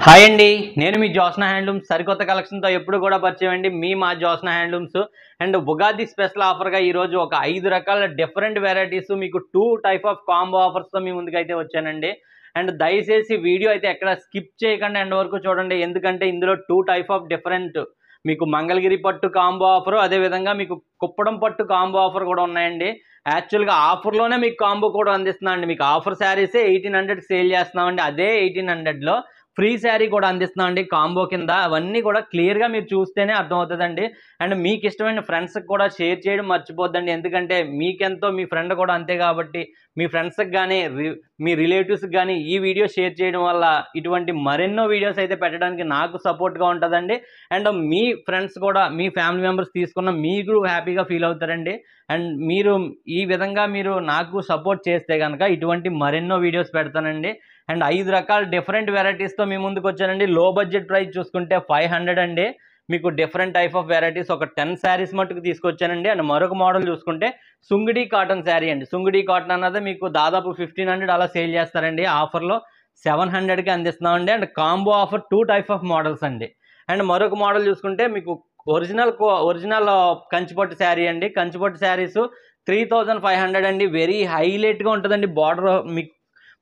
Hi అండి, నేను మీ Josna handlooms సరికొత్త కలెక్షన్తో ఎప్పుడు కూడా పరిచయం అండి. మా Josna handlooms and Ugadi special ఆఫర్గా ఈరోజు ఒక 5 రకాల డిఫరెంట్ వెరైటీస్ మీకు 2 టైప్ ఆఫ్ కాంబో ఆఫర్స్తో మీ ముందుకైతే వచ్చానండి. అండ్ దయచేసి వీడియో అయితే ఎక్కడ స్కిప్ చేయకుండా ఎండ్ వరకు చూడండి, ఎందుకంటే ఇందులో 2 టైప్ ఆఫ్ డిఫరెంట్ మీకు మంగళగిరి పట్టు కాంబో ఆఫరు, అదేవిధంగా మీకు కుప్పడం పట్టు కాంబో ఆఫర్ కూడా ఉన్నాయండి. యాక్చువల్గా ఆఫర్లోనే మీకు కాంబో కూడా అందిస్తున్నాం అండి. మీకు ఆఫర్ శారీసే 1800 సేల్ చేస్తున్నామండి. అదే 1800లో ఫ్రీ శారీ కూడా అందిస్తున్నామండి కాంబో కింద. అవన్నీ కూడా క్లియర్గా మీరు చూస్తేనే అర్థమవుతుందండి. అండ్ మీకు ఇష్టమైన ఫ్రెండ్స్కి కూడా షేర్ చేయడం మర్చిపోద్దండి, ఎందుకంటే మీకెంతో మీ ఫ్రెండ్ కూడా అంతే కాబట్టి మీ ఫ్రెండ్స్కి కానీ మీ రిలేటివ్స్కి కానీ ఈ వీడియో షేర్ చేయడం వల్ల ఇటువంటి మరెన్నో వీడియోస్ అయితే పెట్టడానికి నాకు సపోర్ట్గా ఉంటుందండి. అండ్ మీ ఫ్రెండ్స్ కూడా మీ ఫ్యామిలీ మెంబర్స్ తీసుకున్న మీరు హ్యాపీగా ఫీల్ అవుతారండి. అండ్ మీరు ఈ విధంగా మీరు నాకు సపోర్ట్ చేస్తే కనుక ఇటువంటి మరెన్నో వీడియోస్ పెడతానండి. అండ్ 5 రకాల డిఫరెంట్ వెరైటీస్తో మీ ముందుకు వచ్చానండి. లో బడ్జెట్ ప్రైస్ చూసుకుంటే 500 అండి. మీకు డిఫరెంట్ టైప్ ఆఫ్ వెరైటీస్ ఒక 10 శారీస్ మట్టుకు తీసుకొచ్చానండి. అండ్ మరొక మోడల్ చూసుకుంటే సుంగిడి కాటన్ శారీ అండి. సుంగిడి కాటన్ అన్నది మీకు దాదాపు 1500 అలా సేల్ చేస్తారండి. ఆఫర్లో 700కి అందిస్తున్నామండి. And combo offer 2 type of models అండి. అండ్ మరొక మోడల్ చూసుకుంటే మీకు ఒరిజినల్ కంచిపట్టు శారీ అండి. కంచిపట్టు శారీస్ 3500 అండి. వెరీ హైలైట్గా ఉంటుందండి. బార్డర్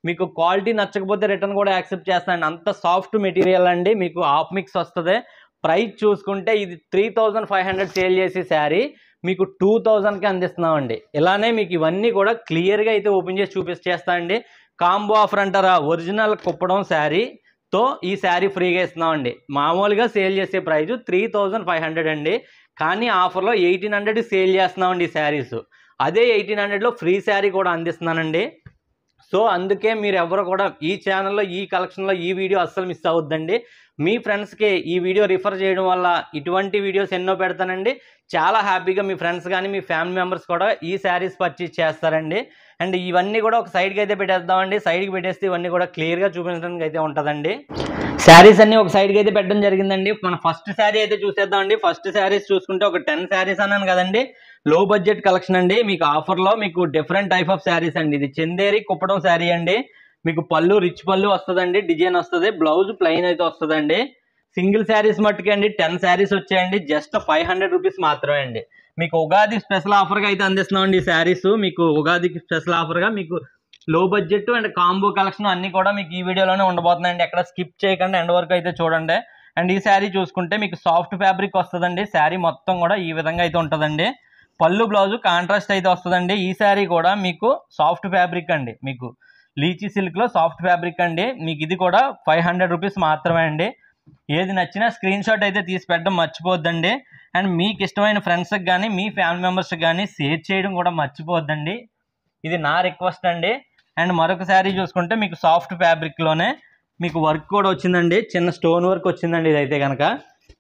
మీకు క్వాలిటీ నచ్చకపోతే రిటర్న్ కూడా యాక్సెప్ట్ చేస్తానండి. అంత సాఫ్ట్ మెటీరియల్ అండి. మీకు హాఫ్ మిక్స్ వస్తుంది. ప్రైస్ చూసుకుంటే ఇది 3500 సేల్ చేసే శారీ మీకు 2000కి అందిస్తున్నామండి. ఇలానే మీకు ఇవన్నీ కూడా క్లియర్గా అయితే ఓపెన్ చేసి చూపించేస్తానండి. కాంబో ఆఫర్ అంటారా, ఒరిజినల్ కుప్పడం శారీతో ఈ శారీ ఫ్రీగా ఇస్తున్నామండి. మామూలుగా సేల్ చేసే ప్రైస్ 3500 అండి, కానీ ఆఫర్లో 1800 సేల్ చేస్తున్నామండి ఈ శారీస్. అదే 1800లో ఫ్రీ శారీ కూడా అందిస్తున్నానండి. సో అందుకే మీరు ఎవరు కూడా ఈ ఛానల్లో ఈ కలెక్షన్లో ఈ వీడియో అస్సలు మిస్ అవ్వద్దండి. మీ ఫ్రెండ్స్కి ఈ వీడియో రిఫర్ చేయడం వల్ల ఇటువంటి వీడియోస్ ఎన్నో పెడతానండి. చాలా హ్యాపీగా మీ ఫ్రెండ్స్ కానీ మీ ఫ్యామిలీ మెంబర్స్ కూడా ఈ శారీస్ పర్చేజ్ చేస్తారండి. అండ్ ఇవన్నీ కూడా ఒక సైడ్కి అయితే పెట్టేద్దామండి. సైడ్కి పెట్టేస్తే ఇవన్నీ కూడా క్లియర్గా చూపించడానికి అయితే ఉంటుందండి. శారీస్ అన్ని ఒక సైడ్కి అయితే పెట్టడం జరిగిందండి. మన ఫస్ట్ శారీ అయితే చూసేద్దామండి. ఫస్ట్ శారీస్ చూసుకుంటే ఒక 10 శారీస్ అన్నాను కదండి. లో బడ్జెట్ కలెక్షన్ అండి. మీకు ఆఫర్లో మీకు డిఫరెంట్ టైప్ ఆఫ్ శారీస్ అండి. ఇది చందేరి కుప్పడం శారీ అండి. మీకు పళ్ళు రిచ్ పళ్ళు వస్తుందండి, డిజైన్ వస్తుంది, బ్లౌజ్ ప్లెయిన్ అయితే వస్తుందండి. సింగిల్ శారీస్ మట్టుకే అండి 10 శారీస్ వచ్చాయండి. జస్ట్ 500 రూపీస్ మాత్రమే అండి. మీకు ఉగాది స్పెషల్ ఆఫర్గా అయితే అందిస్తున్నామండి ఈ శారీస్. మీకు ఉగాదికి స్పెషల్ ఆఫర్గా మీకు లో బడ్జెట్ అండ్ కాంబో కలెక్షన్ అన్నీ కూడా మీకు ఈ వీడియోలోనే ఉండబోతుందండి. ఎక్కడ స్కిప్ చేయకుండా ఎండ్ వరకు అయితే చూడండి. అండ్ ఈ శారీ చూసుకుంటే మీకు సాఫ్ట్ ఫ్యాబ్రిక్ వస్తుందండి. శారీ మొత్తం కూడా ఈ విధంగా అయితే ఉంటుందండి. పళ్ళు బ్లౌజు కాంట్రాస్ట్ అయితే వస్తుందండి. ఈ శారీ కూడా మీకు సాఫ్ట్ ఫ్యాబ్రిక్ అండి. మీకు లీచీ సిల్క్లో సాఫ్ట్ ఫ్యాబ్రిక్ అండి. మీకు ఇది కూడా 500 రూపీస్ మాత్రమే అండి. ఏది నచ్చినా స్క్రీన్ షాట్ అయితే తీసి పెట్టడం మర్చిపోద్దండి. అండ్ మీకు ఇష్టమైన ఫ్రెండ్స్కి కానీ మీ ఫ్యామిలీ మెంబర్స్కి కానీ షేర్ చేయడం కూడా మర్చిపోద్దండి. ఇది నా రిక్వెస్ట్ అండి. అండ్ మరొక శారీ చూసుకుంటే మీకు సాఫ్ట్ ఫ్యాబ్రిక్లోనే మీకు వర్క్ కూడా వచ్చిందండి. చిన్న స్టోన్ వర్క్ వచ్చిందండి. ఇదైతే కనుక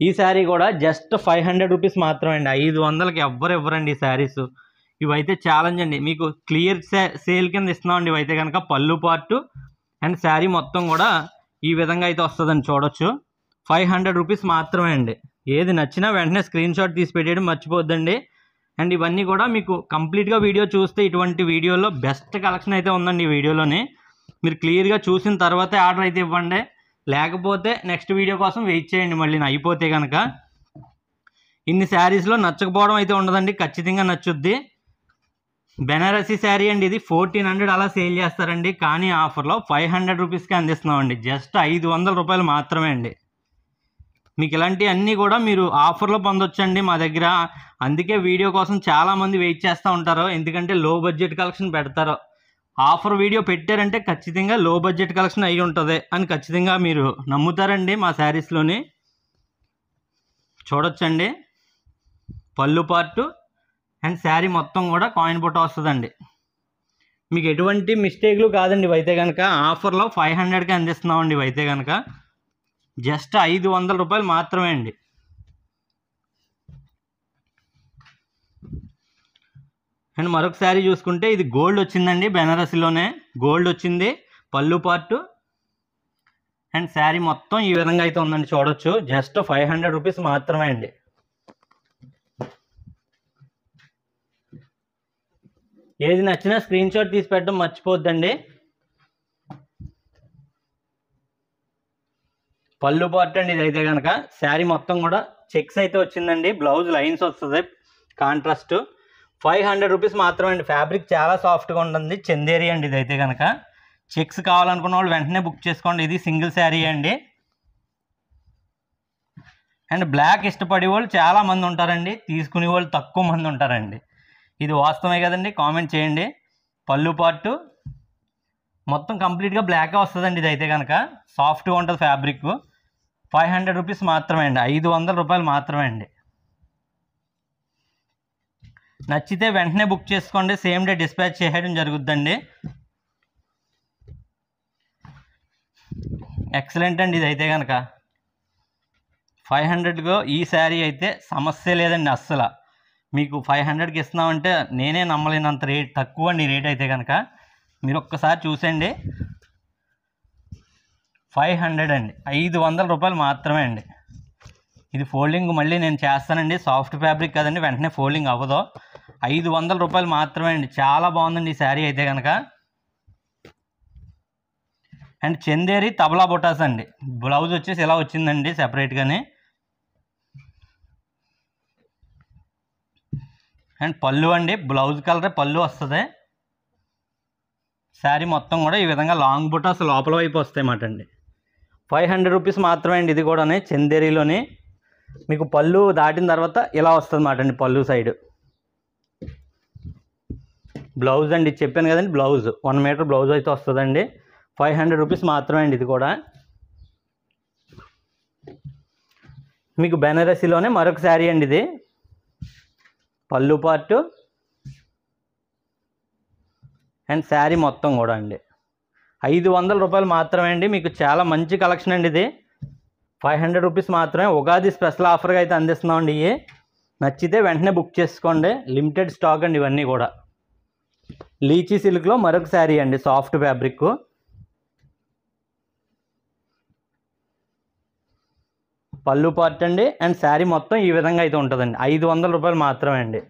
ఈ శారీ కూడా జస్ట్ 500 రూపీస్ మాత్రమే అండి. 500కి ఎవ్వరు ఇవ్వరండి ఈ శారీస్. ఇవైతే ఛాలెంజ్ అండి. మీకు క్లియర్ సేల్ కింద ఇస్తున్నామండి. ఇవైతే కనుక పళ్ళు పార్టు అండ్ శారీ మొత్తం కూడా ఈ విధంగా అయితే వస్తుందండి. చూడొచ్చు 500 రూపీస్ మాత్రమే అండి. ఏది నచ్చినా వెంటనే స్క్రీన్ షాట్ తీసి పెట్టేయడం మర్చిపోద్దండి. అండ్ ఇవన్నీ కూడా మీకు కంప్లీట్గా వీడియో చూస్తే ఇటువంటి వీడియోలో బెస్ట్ కలెక్షన్ అయితే ఉందండి. ఈ వీడియోలోని మీరు క్లియర్గా చూసిన తర్వాతే ఆర్డర్ అయితే ఇవ్వండి, లేకపోతే నెక్స్ట్ వీడియో కోసం వెయిట్ చేయండి. మళ్ళీ అయిపోతే కనుక ఇన్ని శారీస్లో నచ్చకపోవడం అయితే ఉండదండి, ఖచ్చితంగా నచ్చుద్ది. బెనారసీ శారీ అండి. ఇది 1400 అలా సేల్ చేస్తారండి, కానీ ఆఫర్లో 500 రూపీస్కి అందిస్తున్నామండి. జస్ట్ 500 రూపాయలు మాత్రమే అండి. మీకు ఇలాంటివన్నీ కూడా మీరు ఆఫర్లో పొందొచ్చండి మా దగ్గర. అందుకే వీడియో కోసం చాలామంది వెయిట్ చేస్తూ ఉంటారు, ఎందుకంటే లో బడ్జెట్ కలెక్షన్ పెడతారు. ఆఫర్ వీడియో పెట్టారంటే ఖచ్చితంగా లో బడ్జెట్ కలెక్షన్ అయి ఉంటుంది అని ఖచ్చితంగా మీరు నమ్ముతారండి. మా శారీస్లోని చూడొచ్చండి పళ్ళు పార్టు అండ్ శారీ మొత్తం కూడా కాయిన్ బుట్ట వస్తుందండి. మీకు ఎటువంటి మిస్టేక్లు కాదండి. ఇవైతే కనుక ఆఫర్లో 500కి అందిస్తున్నామండి. ఇవైతే కనుక జస్ట్ 500 రూపాయలు మాత్రమే అండి. అండ్ మరొక శారీ చూసుకుంటే ఇది గోల్డ్ వచ్చిందండి. బెనారసీలోనే గోల్డ్ వచ్చింది. పళ్ళు పార్టు అండ్ శారీ మొత్తం ఈ విధంగా అయితే ఉందండి. చూడొచ్చు జస్ట్ 500 రూపీస్ మాత్రమే అండి. ఏది నచ్చినా స్క్రీన్ షాట్ తీసి పెట్టడం మర్చిపోద్దండి. పళ్ళు పార్ట్ అండి ఇదైతే కనుక. శారీ మొత్తం కూడా చెక్స్ అయితే వచ్చిందండి, బ్లౌజ్ లైన్స్ వస్తుంది కాంట్రాస్ట్. 500 రూపీస్ మాత్రమే అండి. ఫ్యాబ్రిక్ చాలా సాఫ్ట్గా ఉంటుంది, చందేరి అండి ఇదైతే కనుక. చెక్స్ కావాలనుకున్న వాళ్ళు వెంటనే బుక్ చేసుకోండి. ఇది సింగిల్ శారీ అండి. అండ్ బ్లాక్ ఇష్టపడే వాళ్ళు చాలా మంది ఉంటారండి, తీసుకునే వాళ్ళు తక్కువ మంది ఉంటారండి. ఇది వాస్తవమే కదండి, కామెంట్ చేయండి. పళ్ళు పార్టు మొత్తం కంప్లీట్గా బ్లాకే వస్తుందండి ఇదైతే కనుక. సాఫ్ట్గా ఉంటుంది ఫ్యాబ్రిక్. 500 రూపీస్ మాత్రమే అండి, 500 రూపాయలు మాత్రమే అండి. నచ్చితే వెంటనే బుక్ చేసుకోండి, సేమ్ డే డిస్పాచ్ చేయడం జరుగుద్దండి. ఎక్సలెంట్ అండి ఇదైతే కనుక. 500కు ఈ శారీ అయితే సమస్య లేదండి అస్సలు. మీకు 500కి ఇస్తున్నామంటే నేనే నమ్మలేనంత రేట్ తక్కువ అండి రేట్ అయితే కనుక. మీరు ఒక్కసారి చూసండి. 500 అండి, 500 రూపాయలు మాత్రమే అండి. ఇది ఫోల్డింగ్ మళ్ళీ నేను చేస్తానండి, సాఫ్ట్ ఫ్యాబ్రిక్ కదండి, వెంటనే ఫోల్డింగ్ అవ్వదు. 500 రూపాయలు మాత్రమే అండి. చాలా బాగుందండి ఈ శారీ అయితే కనుక. అండ్ చందేరి తబలా బొటాస్ అండి. బ్లౌజ్ వచ్చేసి ఇలా వచ్చిందండి సెపరేట్గానే. అండ్ పళ్ళు అండి, బ్లౌజ్ కలరే పళ్ళు వస్తుంది. శారీ మొత్తం కూడా ఈ విధంగా లాంగ్ బుటాస్ లోపల వైపు వస్తాయి అన్నమాట అండి. 500 రూపీస్ మాత్రమే అండి. ఇది కూడా చందేరిలోని మీకు పళ్ళు దాటిన తర్వాత ఇలా వస్తుంది అన్నమాట అండి. పళ్ళు సైడ్ బ్లౌజ్ అండి, చెప్పాను కదండి, బ్లౌజ్ 1 మీటర్ బ్లౌజ్ అయితే వస్తుందండి. 500 రూపీస్ మాత్రమే అండి. ఇది కూడా మీకు బెనారసీలోనే మరొక శారీ అండి. ఇది పళ్ళు పార్టు అండ్ శారీ మొత్తం కూడా అండి 500 రూపాయలు మాత్రమే అండి. మీకు చాలా మంచి కలెక్షన్ అండి ఇది. 500 రూపీస్ మాత్రమే. ఉగాది స్పెషల్ ఆఫర్గా అయితే అందిస్తున్నామండి. ఇవి నచ్చితే వెంటనే బుక్ చేసుకోండి, లిమిటెడ్ స్టాక్ అండి ఇవన్నీ కూడా. లీచీ సిల్క్లో మరొక శారీ అండి, సాఫ్ట్ ఫ్యాబ్రిక్. పళ్ళు పార్ట్ అండి అండ్ శారీ మొత్తం ఈ విధంగా అయితే ఉంటుందండి. 500 రూపాయలు మాత్రమే అండి.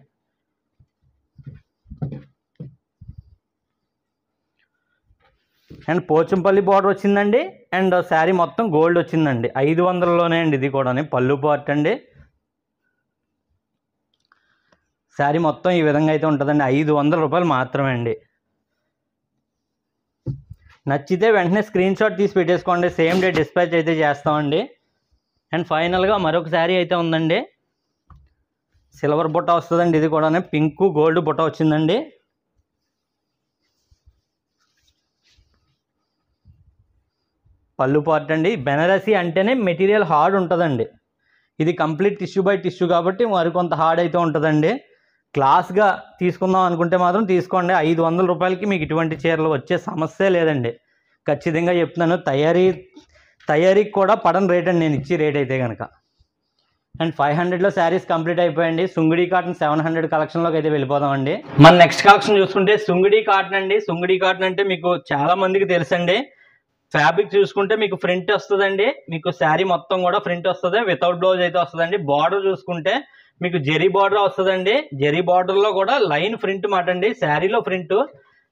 అండ్ పోచంపల్లి బార్డర్ వచ్చిందండి అండ్ శారీ మొత్తం గోల్డ్ వచ్చిందండి. 500లోనే అండి ఇది కూడా. పళ్ళు పార్ట్ అండి, శారీ మొత్తం ఈ విధంగా అయితే ఉంటుందండి. 500 రూపాయలు మాత్రమే అండి. నచ్చితే వెంటనే స్క్రీన్ షాట్ తీసి పెట్టేసుకోండి, సేమ్ డే డిస్పాచ్ అయితే చేస్తామండి. అండ్ ఫైనల్గా మరొక శారీ అయితే ఉందండి, సిల్వర్ బుట్ట వస్తుందండి. ఇది కూడా పింక్ గోల్డ్ బుట్ట వచ్చిందండి. పళ్ళు పార్ట్ అండి. బెనారసీ అంటేనే మెటీరియల్ హార్డ్ ఉంటుందండి. ఇది కంప్లీట్ టిష్యూ బై టిష్యూ కాబట్టి మరికొంత హార్డ్ అయితే ఉంటుందండి. క్లాస్గా తీసుకుందాం అనుకుంటే మాత్రం తీసుకోండి. 500 రూపాయలకి మీకు ఇటువంటి చీరలు వచ్చే సమస్య లేదండి, ఖచ్చితంగా చెప్తున్నాను. తయారీకి కూడా పడని రేట్ అండి నేను ఇచ్చే రేట్ అయితే కనుక. అండ్ 500లో శారీస్ కంప్లీట్ అయిపోయండి. సుంగిడి కాటన్ 700 కలెక్షన్లోకి అయితే వెళ్ళిపోదామండి. మన నెక్స్ట్ కలెక్షన్ చూసుకుంటే సుంగిడి కాటన్ అండి. సుంగిడి కాటన్ అంటే మీకు చాలా మందికి తెలుసండి. ఫ్యాబ్రిక్ చూసుకుంటే మీకు ఫ్రంట్ వస్తుందండి, మీకు శారీ మొత్తం కూడా ఫ్రంట్ వస్తుంది, వితౌట్ బ్లౌజ్ అయితే వస్తుందండి. బార్డర్ చూసుకుంటే మీకు జెరీ బార్డర్ వస్తుందండి. జెరీ బార్డర్లో కూడా లైన్ ప్రింట్ మాట అండి. శారీలో ప్రింట్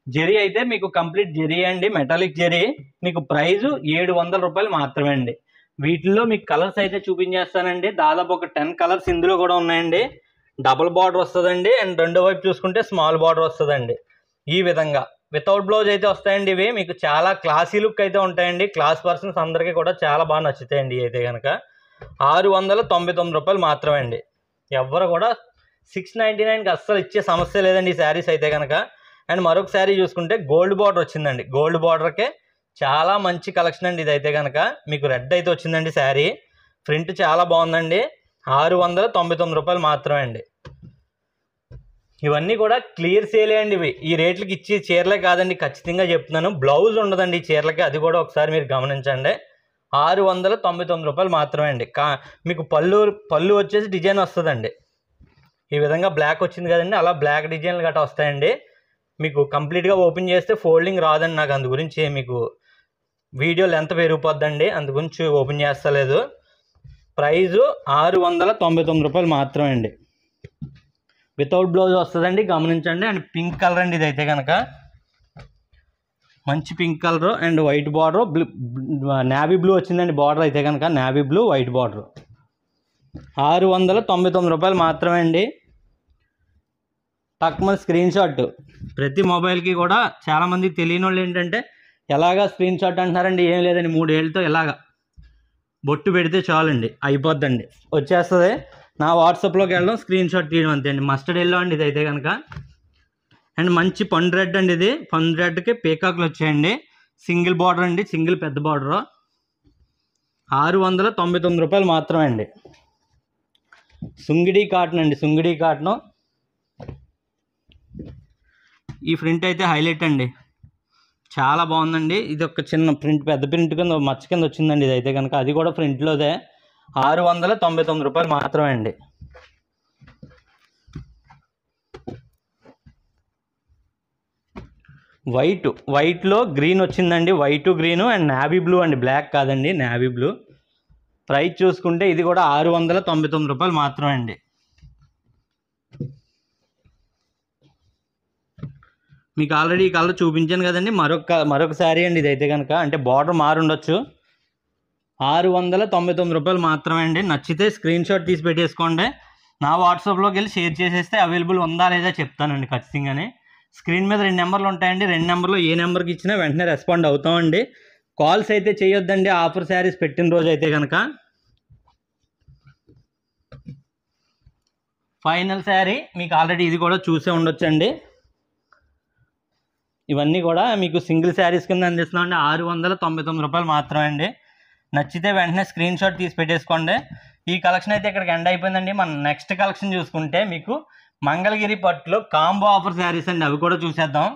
జెరీ అయితే మీకు కంప్లీట్ జెరీ అండి, మెటాలిక్ జెరీ. మీకు ప్రైస్ 700 రూపాయలు మాత్రమే అండి. వీటిల్లో మీకు కలర్స్ అయితే చూపించేస్తానండి. దాదాపు ఒక 10 కలర్స్ ఇందులో కూడా ఉన్నాయండి. డబుల్ బార్డర్ వస్తుందండి అండ్ రెండో వైపు చూసుకుంటే స్మాల్ బార్డర్ వస్తుందండి. ఈ విధంగా వితౌట్ బ్లౌజ్ అయితే వస్తాయండి. ఇవి మీకు చాలా క్లాసీ లుక్ అయితే ఉంటాయండి. క్లాస్ పర్సన్స్ అందరికీ కూడా చాలా బాగా నచ్చుతాయండి. అయితే కనుక 699 రూపాయలు మాత్రమే అండి. ఎవరు కూడా 699కి అస్సలు ఇచ్చే సమస్య లేదండి ఈ శారీస్ అయితే కనుక. అండ్ మరొక శారీ చూసుకుంటే గోల్డ్ బార్డర్ వచ్చిందండి. గోల్డ్ బార్డర్కే చాలా మంచి కలెక్షన్ అండి ఇదైతే కనుక. మీకు రెడ్ అయితే వచ్చిందండి శారీ, ప్రింట్ చాలా బాగుందండి. 699 రూపాయలు మాత్రమే అండి. ఇవన్నీ కూడా క్లియర్ సేలే అండి. ఇవి ఈ రేట్లకి ఇచ్చే చీరలే కాదండి, ఖచ్చితంగా చెప్తున్నాను. బ్లౌజ్ ఉండదండి ఈ చీరలకి, అది కూడా ఒకసారి మీరు గమనించండి. 699 రూపాయలు మాత్రమే అండి. మీకు పళ్ళు వచ్చేసి డిజైన్ వస్తుందండి. ఈ విధంగా బ్లాక్ వచ్చింది కదండి, అలా బ్లాక్ డిజైన్లు గట్రా వస్తాయండి. మీకు కంప్లీట్గా ఓపెన్ చేస్తే ఫోల్డింగ్ రాదండి. నాకు అందు గురించి మీకు వీడియో లెంత్ పెరిగిపోద్దండి, అందు గురించి ఓపెన్ చేస్తలేదు. ప్రైజు 699 రూపాయలు మాత్రమే అండి. వితౌట్ బ్లౌజ్ వస్తుందండి, గమనించండి. అండ్ పింక్ కలర్ అండి ఇదైతే కనుక. మంచి pink colour and white border, navy blue వచ్చిందండి బార్డర్ అయితే కనుక, నేవీ బ్లూ వైట్ బార్డర్. 699 రూపాయలు మాత్రమే అండి. తక్కువ స్క్రీన్ షాట్. ప్రతి మొబైల్కి కూడా చాలామందికి తెలియని వాళ్ళు ఏంటంటే ఎలాగా స్క్రీన్ షాట్ అంటున్నారండి. ఏం లేదండి, 3 ఏళ్ళతో ఇలాగా బొట్టు పెడితే చాలండి, అయిపోద్దండి, వచ్చేస్తుంది. నా వాట్సాప్లోకి వెళ్ళడం, స్క్రీన్ షాట్ తీయడం అంతే అండి. మస్టర్డ్ ఎల్లో అండి ఇది అయితే కనుక. అండ్ మంచి పండు రెడ్ అండి ఇది. పండు రెడ్కి పీకాక్లు వచ్చాయండి. సింగిల్ బార్డర్ అండి, సింగిల్ పెద్ద బార్డర్. 699 రూపాయలు మాత్రమే అండి. సుంగిడి కాటన్ అండి, సుంగిడి కాటను. ఈ ప్రింట్ అయితే హైలైట్ అండి, చాలా బాగుందండి. ఇది ఒక చిన్న ప్రింట్, పెద్ద ప్రింట్ కింద మచ్చ కింద వచ్చిందండి ఇది అయితే కనుక. అది కూడా ప్రింట్లోదే. 699 రూపాయలు మాత్రమే అండి. వైట్లో గ్రీన్ వచ్చిందండి, white green and navy blue అండి, బ్లాక్ కాదండి, నేవీ బ్లూ. ప్రైస్ చూసుకుంటే ఇది కూడా 699 రూపాయలు మాత్రమే అండి. మీకు ఆల్రెడీ ఈ కలర్ చూపించాను కదండి. మరొక శారీ అండి ఇది అయితే కనుక. అంటే బార్డర్ మారుండొచ్చు. 699 రూపాయలు మాత్రమే అండి. నచ్చితే స్క్రీన్ షాట్ తీసి పెట్టేసుకోండి. నా వాట్సాప్లోకి వెళ్ళి షేర్ చేసేస్తే అవైలబుల్ ఉందా లేదా చెప్తానండి ఖచ్చితంగానే. స్క్రీన్ మీద 2 నెంబర్లు ఉంటాయండి. 2 నెంబర్లో ఏ నెంబర్కి ఇచ్చినా వెంటనే రెస్పాండ్ అవుతామండి. కాల్స్ అయితే చేయొద్దండి ఆఫర్ శారీస్ పెట్టిన రోజు అయితే కనుక. ఫైనల్ శారీ మీకు ఆల్రెడీ ఇది కూడా చూసే ఉండొచ్చండి. ఇవన్నీ కూడా మీకు సింగిల్ శారీస్ కింద అందిస్తున్నామండి. 699 రూపాయలు మాత్రమే అండి. నచ్చితే వెంటనే స్క్రీన్ షాట్ తీసి పెట్టేసుకోండి. ఈ కలెక్షన్ అయితే ఇక్కడికి ఎండ్ అయిపోయిందండి. మన నెక్స్ట్ కలెక్షన్ చూసుకుంటే మీకు మంగళగిరి పట్టులో కాంబో ఆఫర్ శారీస్ అండి, అవి కూడా చూసేద్దాం.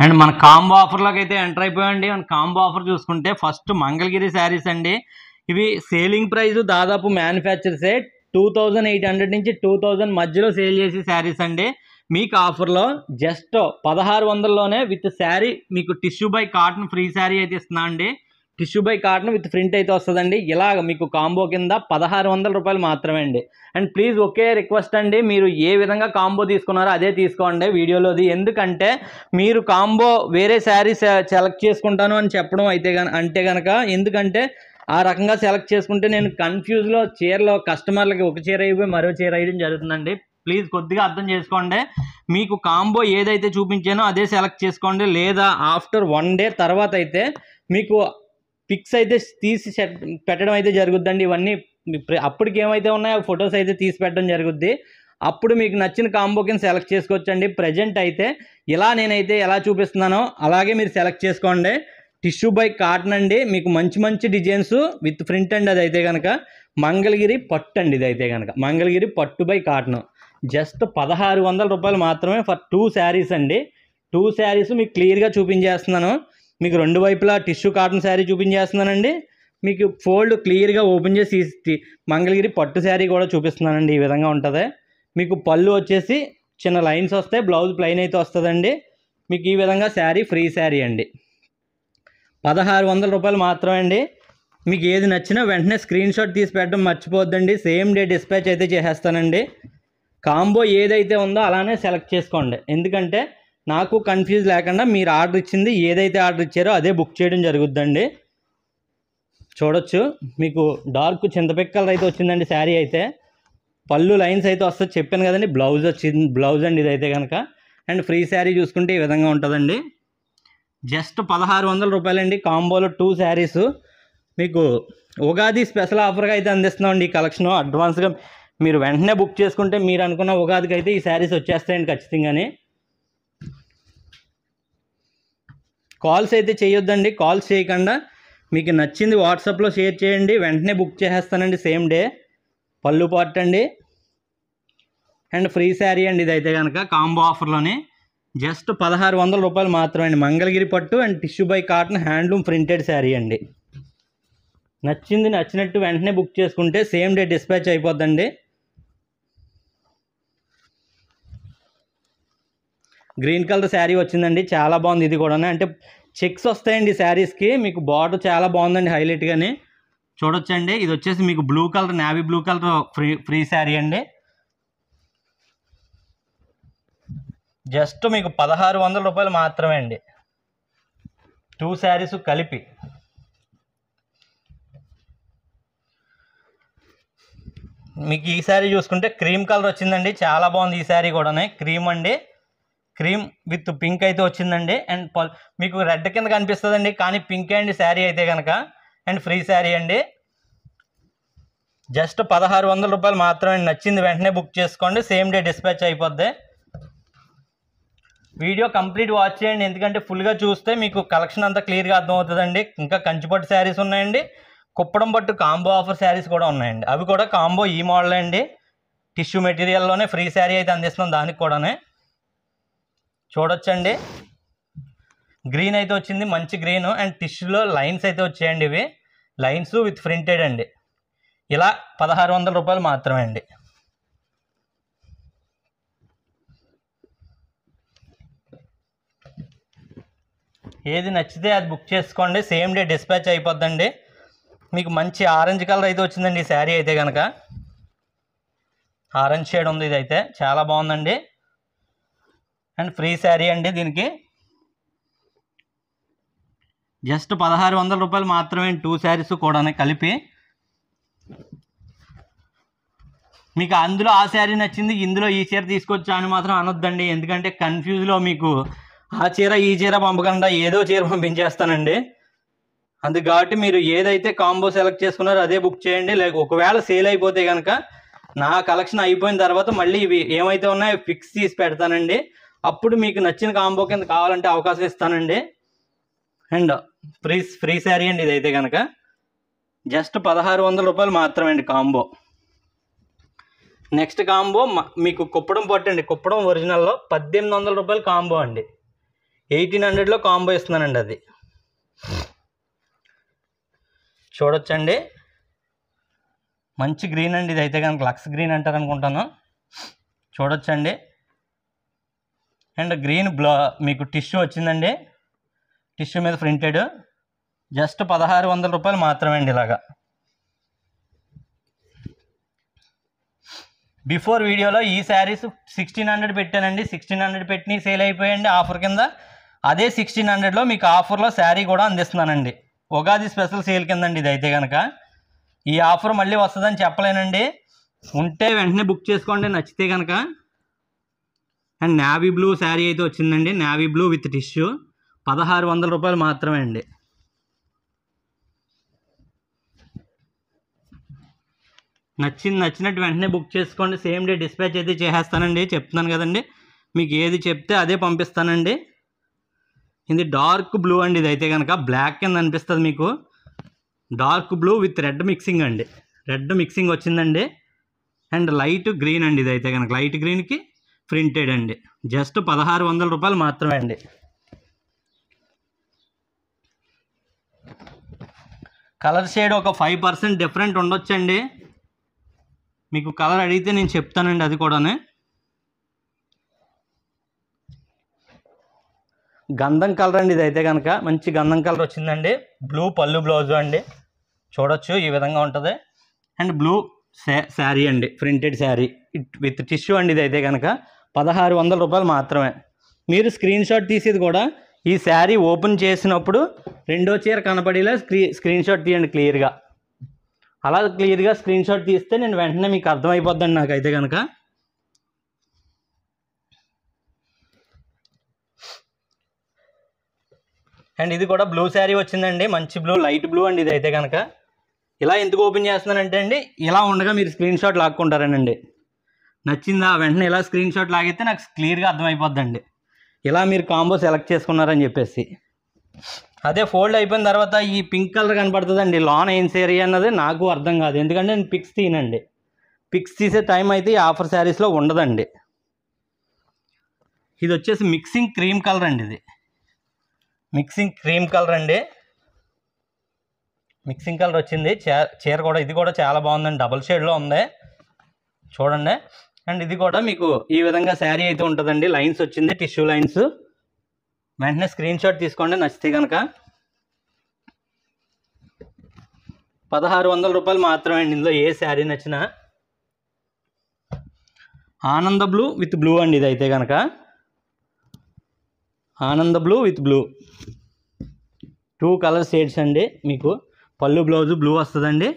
అండ్ మన కాంబో ఆఫర్లోకి అయితే ఎంటర్ అయిపోయండి. మన కాంబో ఆఫర్ చూసుకుంటే ఫస్ట్ మంగళగిరి శారీస్ అండి. ఇవి సేలింగ్ ప్రైస్ దాదాపు మ్యానుఫ్యాక్చర్సే 2800 నుంచి 2000 మధ్యలో సేల్ చేసే శారీస్ అండి. మీకు ఆఫర్లో జస్ట్ 1600లోనే విత్ శారీ మీకు tissue by cotton free sari అయితే ఇస్తున్నా అండి. Tissue by cotton with print అయితే వస్తుందండి. ఇలాగ మీకు కాంబో కింద 1600 రూపాయలు మాత్రమే అండి. అండ్ ప్లీజ్ ఒకే రిక్వెస్ట్ అండి, మీరు ఏ విధంగా కాంబో తీసుకున్నారో అదే తీసుకోండి వీడియోలోది. ఎందుకంటే మీరు కాంబో వేరే శారీస్ సెలెక్ట్ చేసుకుంటాను అని చెప్పడం అయితే అంటే కనుక, ఎందుకంటే ఆ రకంగా సెలెక్ట్ చేసుకుంటే నేను కన్ఫ్యూజ్లో చీరలో కస్టమర్లకి ఒక చీర అయిపోయి మరో చీర వేయడం జరుగుతుందండి. ప్లీజ్ కొద్దిగా అర్థం చేసుకోండి. మీకు కాంబో ఏదైతే చూపించానో అదే సెలెక్ట్ చేసుకోండి. లేదా ఆఫ్టర్ 1 డే తర్వాత అయితే మీకు పిక్స్ అయితే తీసి పెట్టడం అయితే జరుగుద్దండి. ఇవన్నీ అప్పటికి ఏమైతే ఉన్నాయో ఫొటోస్ అయితే తీసి పెట్టడం జరుగుద్ది. అప్పుడు మీకు నచ్చిన కాంబో కింద సెలెక్ట్ చేసుకోవచ్చండి. ప్రజెంట్ అయితే ఇలా నేనైతే ఎలా చూపిస్తున్నానో అలాగే మీరు సెలెక్ట్ చేసుకోండి. టిష్యూ బై కాటన్ అండి, మీకు మంచి మంచి డిజైన్స్ విత్ ప్రింట్ అండి. అది అయితే కనుక మంగళగిరి పట్టు అండి. ఇది అయితే కనుక మంగళగిరి పట్టు బై కాటన్. జస్ట్ 1600 రూపాయలు మాత్రమే ఫర్ 2 శారీస్ అండి. 2 శారీస్ మీకు క్లియర్గా చూపించేస్తున్నాను. మీకు 2 వైపులా టిష్యూ కాటన్ శారీ చూపించేస్తున్నానండి. మీకు ఫోల్డ్ క్లియర్గా ఓపెన్ చేసి మంగళగిరి పట్టు శారీ కూడా చూపిస్తున్నానండి. ఈ విధంగా ఉంటుంది. మీకు పళ్ళు వచ్చేసి చిన్న లైన్స్ వస్తాయి, బ్లౌజ్ ప్లెయిన్ అయితే వస్తుందండి. మీకు ఈ విధంగా శారీ ఫ్రీ శారీ అండి. 1600 రూపాయలు మాత్రమే అండి. మీకు ఏది నచ్చినా వెంటనే స్క్రీన్ షాట్ తీసి పెట్టడం మర్చిపోద్దండి. సేమ్ డే డిస్పాచ్ అయితే చేసేస్తానండి. కాంబో ఏదైతే ఉందో అలానే సెలెక్ట్ చేసుకోండి. ఎందుకంటే నాకు కన్ఫ్యూజ్ లేకుండా మీరు ఆర్డర్ ఇచ్చింది ఏదైతే ఆర్డర్ ఇచ్చారో అదే బుక్ చేయడం జరుగుద్దండి. చూడొచ్చు మీకు డార్క్ చింతపిక్క కలర్ అయితే వచ్చిందండి శారీ అయితే. పళ్ళు లైన్స్ అయితే వస్తుంది చెప్పాను కదండి. బ్లౌజ్ వచ్చింది, బ్లౌజ్ అండి ఇదైతే కనుక. అండ్ ఫ్రీ శారీ చూసుకుంటే ఈ విధంగా ఉంటుందండి. జస్ట్ 1600 రూపాయలండి. కాంబోలో 2 శారీస్ మీకు ఉగాది స్పెషల్ ఆఫర్గా అయితే అందిస్తున్నామండి. ఈ కలెక్షన్ అడ్వాన్స్గా మీరు వెంటనే బుక్ చేసుకుంటే మీరు అనుకున్న ఉగాదికి అయితే ఈ శారీస్ వచ్చేస్తాయండి ఖచ్చితంగానే. కాల్స్ అయితే చేయొద్దండి. కాల్స్ చేయకుండా మీకు నచ్చింది వాట్సాప్లో షేర్ చేయండి, వెంటనే బుక్ చేసేస్తానండి సేమ్ డే. పళ్ళు పార్ట్ అండి అండ్ ఫ్రీ శారీ అండి. ఇదైతే కనుక కాంబో ఆఫర్లోనే జస్ట్ 1600 రూపాయలు మాత్రమే అండి. మంగళగిరి పట్టు and tissue by cotton handloom printed sari అండి. నచ్చినట్టు వెంటనే బుక్ చేసుకుంటే సేమ్ డే డిస్పాచ్ అయిపోద్దండి. గ్రీన్ కలర్ శారీ వచ్చిందండి, చాలా బాగుంది. ఇది కూడా అంటే చెక్స్ వస్తాయండి శారీస్కి. మీకు బార్డర్ చాలా బాగుందండి, హైలైట్గానే చూడొచ్చండి. ఇది వచ్చేసి మీకు blue colour, navy blue colour free sari అండి. జస్ట్ మీకు 1600 రూపాయలు మాత్రమే అండి. 2 శారీస్ కలిపి. మీకు ఈ శారీ చూసుకుంటే క్రీమ్ కలర్ వచ్చిందండి, చాలా బాగుంది ఈ శారీ కూడా. క్రీమ్ అండి, క్రీమ్ విత్ పింక్ అయితే వచ్చిందండి. అండ్ మీకు రెడ్ కింద కనిపిస్తుందండి, కానీ పింక్ అండి శారీ అయితే కనుక. అండ్ ఫ్రీ శారీ అండి, జస్ట్ 1600 రూపాయలు మాత్రమే. నచ్చింది వెంటనే బుక్ చేసుకోండి, సేమ్ డే డిస్పాచ్ అయిపోద్ది. వీడియో కంప్లీట్ వాచ్ చేయండి, ఎందుకంటే ఫుల్గా చూస్తే మీకు కలెక్షన్ అంతా క్లియర్గా అర్థమవుతుందండి. ఇంకా కంచిపట్టు శారీస్ ఉన్నాయండి, కుప్పడం పట్టు కాంబో ఆఫర్ శారీస్ కూడా ఉన్నాయండి. అవి కూడా కాంబో ఈ మోడల్ అండి, టిష్యూ మెటీరియల్లోనే ఫ్రీ శారీ అయితే అందిస్తున్నాం. దానికి కూడానే చూడొచ్చండి, గ్రీన్ అయితే వచ్చింది, మంచి గ్రీన్. అండ్ టిష్యూలో లైన్స్ అయితే వచ్చాయండి, ఇవి లైన్స్ విత్ ప్రింటెడ్ అండి. ఇలా 1600 రూపాయలు మాత్రమే అండి. ఏది నచ్చితే అది బుక్ చేసుకోండి, సేమ్ డే డిస్పాచ్ అయిపోద్దండి. మీకు మంచి ఆరెంజ్ కలర్ అయితే వచ్చిందండి ఈ శారీ అయితే కనుక. ఆరెంజ్ షేడ్ ఉంది, ఇదైతే చాలా బాగుందండి. అండ్ ఫ్రీ శారీ అండి, దీనికి జస్ట్ 1600 రూపాయలు మాత్రమే. 2 శారీస్ కూడా కలిపి. మీకు అందులో ఆ శారీ నచ్చింది, ఇందులో ఈ చీర తీసుకొచ్చా అని మాత్రం అనొద్దండి, ఎందుకంటే కన్ఫ్యూజ్లో మీకు ఆ చీర ఈ చీర పంపకుండా ఏదో చీర పంపించేస్తానండి. అందుకు కాబట్టి మీరు ఏదైతే కాంబో సెలెక్ట్ చేసుకున్నారో అదే బుక్ చేయండి. లేక ఒకవేళ సేల్ అయిపోతే కనుక నా కలెక్షన్ అయిపోయిన తర్వాత మళ్ళీ ఇవి ఏమైతే ఉన్నాయో ఫిక్స్ చేసి పెడతానండి. అప్పుడు మీకు నచ్చిన కాంబో కింద కావాలంటే అవకాశం ఇస్తానండి. అండ్ ఫ్రీ శారీ అండి ఇదైతే కనుక. జస్ట్ 1600 రూపాయలు మాత్రమే అండి కాంబో. నెక్స్ట్ కాంబో మీకు కుప్పడం పట్టు అండి, కుప్పడం ఒరిజినల్లో 1800 రూపాయలు కాంబో అండి. 1800లో కాంబో ఇస్తున్నానండి. అది చూడొచ్చండి, మంచి గ్రీన్ అండి ఇదైతే కనుక. లక్స్ గ్రీన్ అంటారు అనుకుంటాను, చూడొచ్చండి. అండ్ గ్రీన్ మీకు టిష్యూ వచ్చిందండి, టిష్యూ మీద ప్రింటెడ్. జస్ట్ 1600 రూపాయలు మాత్రమే అండి. ఇలాగా బిఫోర్ వీడియోలో ఈ శారీస్ 1600 పెట్టానండి, 1600 పెట్టి సేల్ అయిపోయాయండి ఆఫర్ కింద. అదే 1600లో మీకు ఆఫర్లో శారీ కూడా అందిస్తున్నానండి, ఉగాది స్పెషల్ సేల్ కిందండి ఇదైతే కనుక. ఈ ఆఫర్ మళ్ళీ వస్తుందని చెప్పలేనండి, ఉంటే వెంటనే బుక్ చేసుకోండి నచ్చితే కనుక. అండ్ నేవీ బ్లూ శారీ అయితే వచ్చిందండి, నేవీ బ్లూ విత్ టిష్యూ. 1600 రూపాయలు మాత్రమే అండి. నచ్చినట్టు వెంటనే బుక్ చేసుకోండి, సేమ్ డే డిస్పాచ్ అయితే చేసేస్తానండి. చెప్తున్నాను కదండి, మీకు ఏది చెప్తే అదే పంపిస్తానండి. ఇది డార్క్ బ్లూ అండి ఇదైతే కనుక. బ్లాక్ కింద అనిపిస్తుంది మీకు, dark blue with red mixing అండి, రెడ్ మిక్సింగ్ వచ్చిందండి. అండ్ లైట్ గ్రీన్ అండి ఇదైతే కనుక, లైట్ గ్రీన్కి ప్రింటెడ్ అండి. జస్ట్ 1600 రూపాయలు మాత్రమే అండి. కలర్ షేడ్ ఒక 5% డిఫరెంట్ ఉండొచ్చండి, మీకు కలర్ అడిగితే నేను చెప్తానండి అది కూడానే. గంధం కలర్ అండి ఇదైతే కనుక, మంచి గంధం కలర్ వచ్చిందండి. బ్లూ పళ్ళు బ్లౌజు అండి, చూడొచ్చు ఈ విధంగా ఉంటుంది. అండ్ బ్లూ శారీ అండి, ప్రింటెడ్ శారీ విత్ టిష్యూ అండి ఇదైతే కనుక. 1600 రూపాయలు మాత్రమే. మీరు స్క్రీన్ షాట్ తీసేది కూడా ఈ శారీ ఓపెన్ చేసినప్పుడు రెండో చీర కనపడేలా స్క్రీన్ షాట్ తీయండి క్లియర్గా. అలా క్లియర్గా స్క్రీన్ షాట్ తీస్తే నేను వెంటనే మీకు అర్థమైపోద్దండి నాకైతే కనుక. అండ్ ఇది కూడా బ్లూ శారీ వచ్చిందండి, మంచి బ్లూ, లైట్ బ్లూ అండి ఇదైతే కనుక. ఇలా ఎందుకు ఓపెన్ చేస్తున్నానంటే అండి, ఇలా ఉండగా మీరు స్క్రీన్ షాట్ లాక్కుంటారనండి. నచ్చిందా వెంటనే ఇలా స్క్రీన్ షాట్ లాగితే నాకు క్లియర్గా అర్థమైపోద్దండి, ఇలా మీరు కాంబో సెలెక్ట్ చేసుకున్నారని చెప్పేసి. అదే ఫోల్డ్ అయిపోయిన తర్వాత ఈ పింక్ కలర్ కనపడుతుందండి, లాన్ ఏం శారీ అన్నది నాకు అర్థం కాదు, ఎందుకంటే నేను పిక్స్ తీయనండి. పిక్స్ తీసే టైం అయితే ఈ ఆఫర్ శారీస్లో ఉండదండి. ఇది వచ్చేసి మిక్సింగ్ క్రీమ్ కలర్ అండి, ఇది మిక్సింగ్ క్రీమ్ కలర్ అండి. మిక్సింగ్ కలర్ వచ్చింది చీర కూడా. ఇది కూడా చాలా బాగుందండి, డబుల్ షేడ్లో ఉంది చూడండి. అండ్ ఇది కూడా మీకు ఈ విధంగా శారీ అయితే ఉంటుందండి, లైన్స్ వచ్చింది, టిష్యూ లైన్స్. వెంటనే స్క్రీన్ షాట్ తీసుకోండి నచ్చితే కనుక. 1600 రూపాయలు మాత్రమే అండి. ఇందులో ఏ శారీ నచ్చినా. ఆనంద బ్లూ విత్ బ్లూ అండి ఇదైతే కనుక, ఆనంద blue with blue. 2 colour shades అండి. మీకు పళ్ళు బ్లౌజు బ్లూ వస్తుందండి,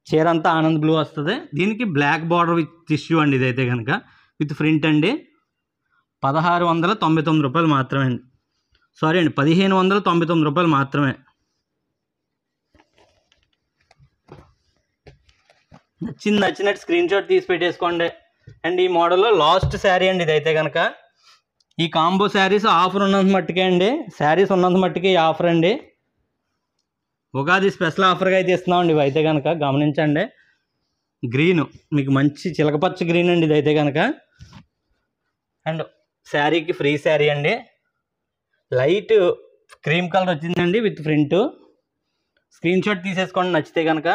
చీర అంతా ఆనంద్ బ్లూ వస్తుంది. దీనికి బ్లాక్ బార్డర్ విత్ టిష్యూ అండి. ఇదైతే కనుక విత్ ప్రింట్ అండి. 1699 రూపాయలు మాత్రమే అండి. సారీ అండి, 1599 రూపాయలు మాత్రమే. నచ్చినట్టు స్క్రీన్ షాట్ తీసి పెట్టేసుకోండి. అండ్ ఈ మోడల్లో లాస్ట్ శారీ అండి ఇదైతే కనుక. ఈ కాంబో శారీస్ ఆఫర్ ఉన్నంత మట్టుకే అండి, శారీస్ ఉన్నంత మట్టుకే ఈ ఆఫర్ అండి. ఉగాది స్పెషల్ ఆఫర్గా అయితే ఇస్తున్నామండి ఇవైతే కనుక. గమనించండి, గ్రీన్ మీకు మంచి చిలకపచ్చ గ్రీన్ అండి ఇదైతే కనుక. అండ్ శారీకి ఫ్రీ శారీ అండి. లైట్ క్రీమ్ కలర్ వచ్చిందండి విత్ ప్రింట్. స్క్రీన్ షాట్ తీసేసుకోండి నచ్చితే కనుక.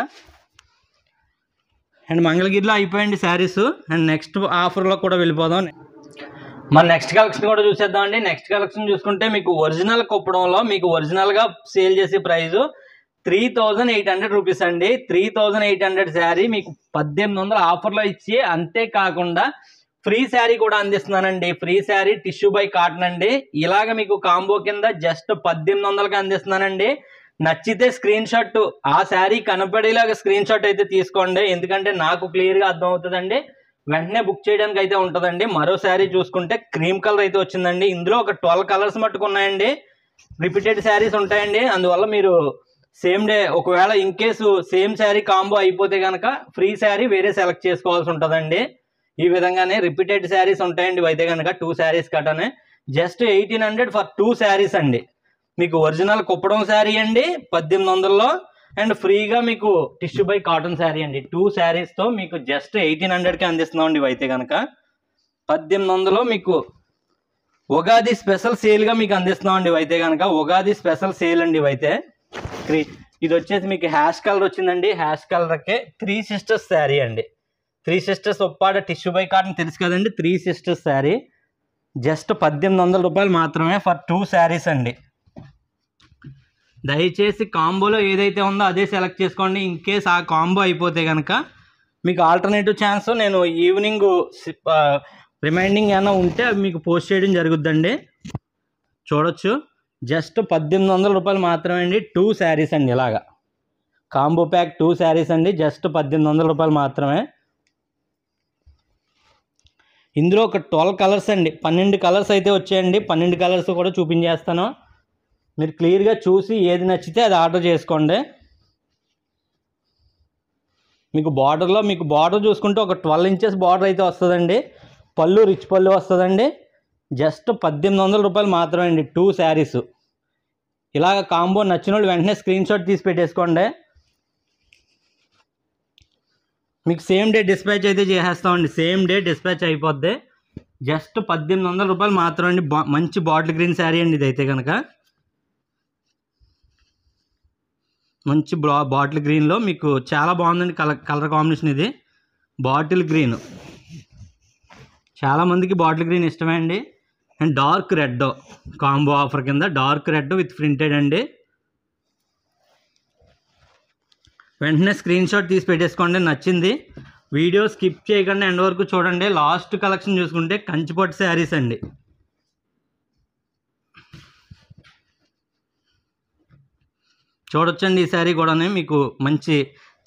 అండ్ మంగళగిరిలో అయిపోయింది శారీస్. అండ్ నెక్స్ట్ ఆఫర్లో కూడా వెళ్ళిపోదాం. మన నెక్స్ట్ కలెక్షన్ కూడా చూసేద్దామండి. నెక్స్ట్ కలెక్షన్ చూసుకుంటే మీకు ఒరిజినల్ కుప్పడంలో మీకు ఒరిజినల్గా సేల్ చేసే ప్రైజు 3800 రూపీస్ అండి. 3800 శారీ మీకు 1800 ఆఫర్లో ఇచ్చి, అంతేకాకుండా ఫ్రీ శారీ కూడా అందిస్తున్నానండి. Free sari tissue by cotton అండి. ఇలాగ మీకు కాంబో కింద జస్ట్ 1800కి అందిస్తున్నానండి. నచ్చితే స్క్రీన్ షాట్, ఆ శారీ కనపడేలాగా స్క్రీన్ షాట్ అయితే తీసుకోండి, ఎందుకంటే నాకు క్లియర్గా అర్థం అవుతుందండి. వెంటనే బుక్ చేయడానికి అయితే ఉంటుందండి. మరో శారీ చూసుకుంటే క్రీమ్ కలర్ అయితే వచ్చిందండి. ఇందులో ఒక 12 కలర్స్ మట్టుకు ఉన్నాయండి. రిపీటెడ్ శారీస్ ఉంటాయండి. అందువల్ల మీరు సేమ్ డే ఒకవేళ in case same sari combo అయిపోతే కనుక ఫ్రీ శారీ వేరే సెలెక్ట్ చేసుకోవాల్సి ఉంటుందండి. ఈ విధంగానే రిపీటెడ్ శారీస్ ఉంటాయండి అయితే కనుక. 2 శారీస్ కట్టనే జస్ట్ 1800 ఫర్ 2 శారీస్ అండి. మీకు ఒరిజినల్ కుప్పడం శారీ అండి 1800లో, అండ్ ఫ్రీగా మీకు టిష్యూ బై కాటన్ శారీ అండి. 2 శారీస్తో మీకు జస్ట్ 1800కి అందిస్తున్నామండి ఇవైతే కనుక. 1800లో మీకు ఉగాది స్పెషల్ సేల్గా మీకు అందిస్తున్నామండి ఇవైతే కనుక. ఉగాది స్పెషల్ సేల్ అండి ఇవైతే. ఇది వచ్చేసి మీకు హ్యాష్ కలర్ వచ్చిందండి. హ్యాష్ కలర్కే 3 సిస్టర్స్ శారీ అండి. 3 sisters Uppada tissue by cotton తెలుసు కదండి. 3 సిస్టర్స్ శారీ జస్ట్ 1800 రూపాయలు మాత్రమే ఫర్ 2 శారీస్ అండి. దయచేసి కాంబోలో ఏదైతే ఉందో అదే సెలెక్ట్ చేసుకోండి. ఇన్ కేస్ ఆ కాంబో అయిపోతే కనుక మీకు ఆల్టర్నేటివ్ ఛాన్స్ నేను ఈవినింగ్ రిమైండింగ్ ఏమైనా ఉంటే అవి మీకు పోస్ట్ చేయడం జరుగుద్దండి. చూడొచ్చు, జస్ట్ 1800 రూపాయలు మాత్రమే అండి. 2 శారీస్ అండి. ఇలాగా కాంబో ప్యాక్ 2 శారీస్ అండి. జస్ట్ 1800 రూపాయలు మాత్రమే. ఇందులో ఒక 12 కలర్స్ అండి, 12 కలర్స్ అయితే వచ్చాయండి. 12 కలర్స్ కూడా చూపించేస్తాను. మీరు క్లియర్గా చూసి ఏది నచ్చితే అది ఆర్డర్ చేసుకోండి. మీకు బార్డర్లో మీకు బార్డర్ చూసుకుంటే ఒక 12 ఇంచెస్ బార్డర్ అయితే వస్తుందండి. పళ్ళు రిచ్ పళ్ళు వస్తుందండి. జస్ట్ 1800 రూపాయలు మాత్రమే అండి. 2 శారీస్. ఇలాగ కాంబో నచ్చిన వాళ్ళు వెంటనే స్క్రీన్ షాట్ తీసి పెట్టేసుకోండి. మీకు సేమ్ డే డిస్పాచ్ అయితే చేసేస్తామండి. సేమ్ డే డిస్పాచ్ అయిపోద్ది. జస్ట్ 1800 రూపాయలు మాత్రం అండి. మంచి బాటిల్ గ్రీన్ శారీ అండి ఇదైతే కనుక. మంచి బాటిల్ గ్రీన్లో మీకు చాలా బాగుందండి కలర్ కాంబినేషన్. ఇది బాటిల్ గ్రీన్, చాలామందికి బాటిల్ గ్రీన్ ఇష్టమే అండి. And dark red combo offer కింద డార్క్ రెడ్ విత్ ప్రింటెడ్ అండి. వెంటనే స్క్రీన్ షాట్ తీసి పెట్టేసుకోండి నచ్చింది. వీడియో స్కిప్ చేయకుండా ఎండ్ వరకు చూడండి. లాస్ట్ కలెక్షన్ చూసుకుంటే కంచిపట్టు శారీస్ అండి. చూడొచ్చండి, ఈ శారీ కూడా మీకు మంచి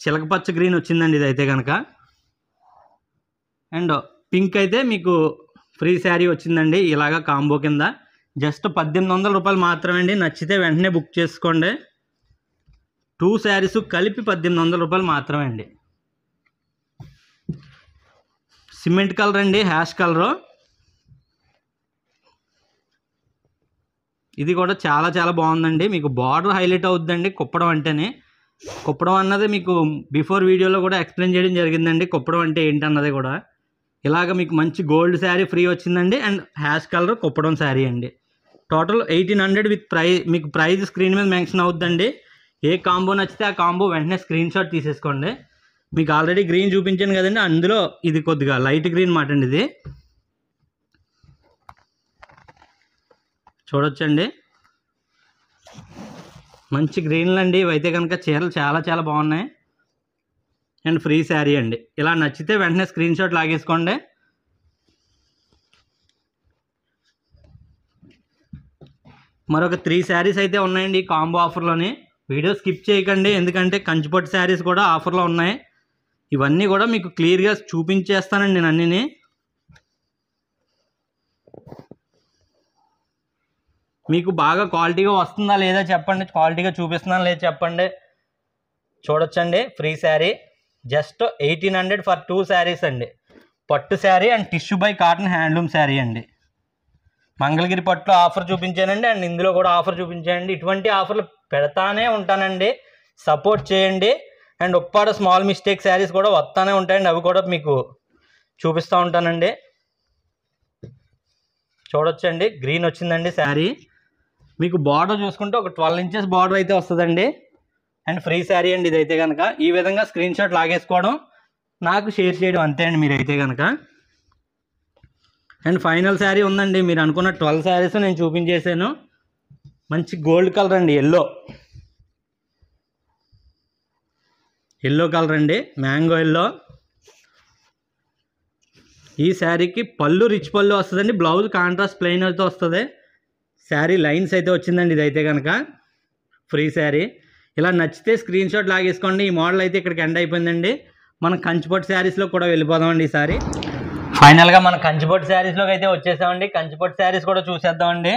చిలకపచ్చ గ్రీన్ వచ్చిందండి ఇదైతే కనుక. అండ్ పింక్ అయితే మీకు ఫ్రీ శారీ వచ్చిందండి ఇలాగా కాంబో కింద. జస్ట్ 1800 రూపాయలు మాత్రమే అండి. నచ్చితే వెంటనే బుక్ చేసుకోండి. 2 శారీస్ కలిపి 1800 రూపాయలు మాత్రమే అండి. సిమెంట్ కలర్ అండి, హ్యాష్ కలరు. ఇది కూడా చాలా చాలా బాగుందండి. మీకు బార్డర్ హైలైట్ అవుతుందండి కుప్పడం అంటేనే. కుప్పడం అన్నది మీకు బిఫోర్ వీడియోలో కూడా ఎక్స్ప్లెయిన్ చేయడం జరిగిందండి. కుప్పడం అంటే ఏంటన్నది కూడా. ఇలాగ మీకు మంచి గోల్డ్ శారీ ఫ్రీ వచ్చిందండి. And ash colour Kuppadam sari అండి. టోటల్ 1800 విత్ మీకు ప్రైస్ స్క్రీన్ మీద మెన్షన్ అవుతుందండి. ఏ కాంబో నచ్చితే ఆ కాంబో వెంటనే స్క్రీన్ షాట్ తీసేసుకోండి. మీకు ఆల్రెడీ గ్రీన్ చూపించాను కదండి, అందులో ఇది కొద్దిగా లైట్ గ్రీన్ మాట అండి. ఇది చూడొచ్చండి, మంచి గ్రీన్లు అండి ఇవైతే కనుక. చీరలు చాలా చాలా బాగున్నాయి. అండ్ ఫ్రీ శారీ అండి. ఇలా నచ్చితే వెంటనే స్క్రీన్ షాట్ లాగేసుకోండి. మరొక 3 శారీస్ అయితే ఉన్నాయండి ఈ కాంబో ఆఫర్లోని. వీడియో స్కిప్ చేయకండి, ఎందుకంటే కంచిపట్టు శారీస్ కూడా ఆఫర్లో ఉన్నాయి. ఇవన్నీ కూడా మీకు క్లియర్గా చూపించేస్తానండి నేను అన్నిని. మీకు బాగా క్వాలిటీగా వస్తుందా లేదా చెప్పండి, క్వాలిటీగా చూపిస్తున్నాను లేదా చెప్పండి. చూడొచ్చండి, free sari just 1800 for 2 saris అండి. పట్టు sari and tissue by cotton handloom sari అండి. మంగళగిరి పట్టులో ఆఫర్ చూపించానండి అండ్ ఇందులో కూడా ఆఫర్ చూపించానండి. ఇటువంటి ఆఫర్లు పెడతానే ఉంటానండి, సపోర్ట్ చేయండి. And Uppada small mistake saris కూడా వస్తానే ఉంటాయండి, అవి కూడా మీకు చూపిస్తూ ఉంటానండి. చూడొచ్చండి, గ్రీన్ వచ్చిందండి శారీ. మీకు బార్డర్ చూసుకుంటే ఒక 12 ఇంచెస్ బార్డర్ అయితే వస్తుందండి. అండ్ ఫ్రీ శారీ అండి ఇదైతే కనుక. ఈ విధంగా స్క్రీన్ షాట్ లాగేసుకోవడం, నాకు షేర్ చేయడం అంతే అండి మీరైతే కనుక. అండ్ ఫైనల్ శారీ ఉందండి. మీరు అనుకున్న 12 శారీస్ నేను చూపించేసాను. మంచి గోల్డ్ కలర్ అండి, ఎల్లో కలర్ అండి, మ్యాంగో ఎల్లో. ఈ శారీకి పళ్ళు రిచ్ పళ్ళు వస్తుందండి, బ్లౌజ్ కాంట్రాస్ట్ ప్లెయిన్ అయితే వస్తుంది. శారీ లైన్స్ అయితే వచ్చిందండి ఇదైతే కనుక. ఫ్రీ శారీ. ఇలా నచ్చితే స్క్రీన్ షాట్ లాగేసుకోండి. ఈ మోడల్ అయితే ఇక్కడికి ఎండ్ అయిపోయిందండి. మనం కంచిపట్టు శారీస్లో కూడా వెళ్ళిపోదామండి ఈసారి. ఫైనల్గా మన కంచిపట్టు శారీస్లోకి అయితే వచ్చేసామండి. కంచిపట్టు శారీస్ కూడా చూసేద్దామండి.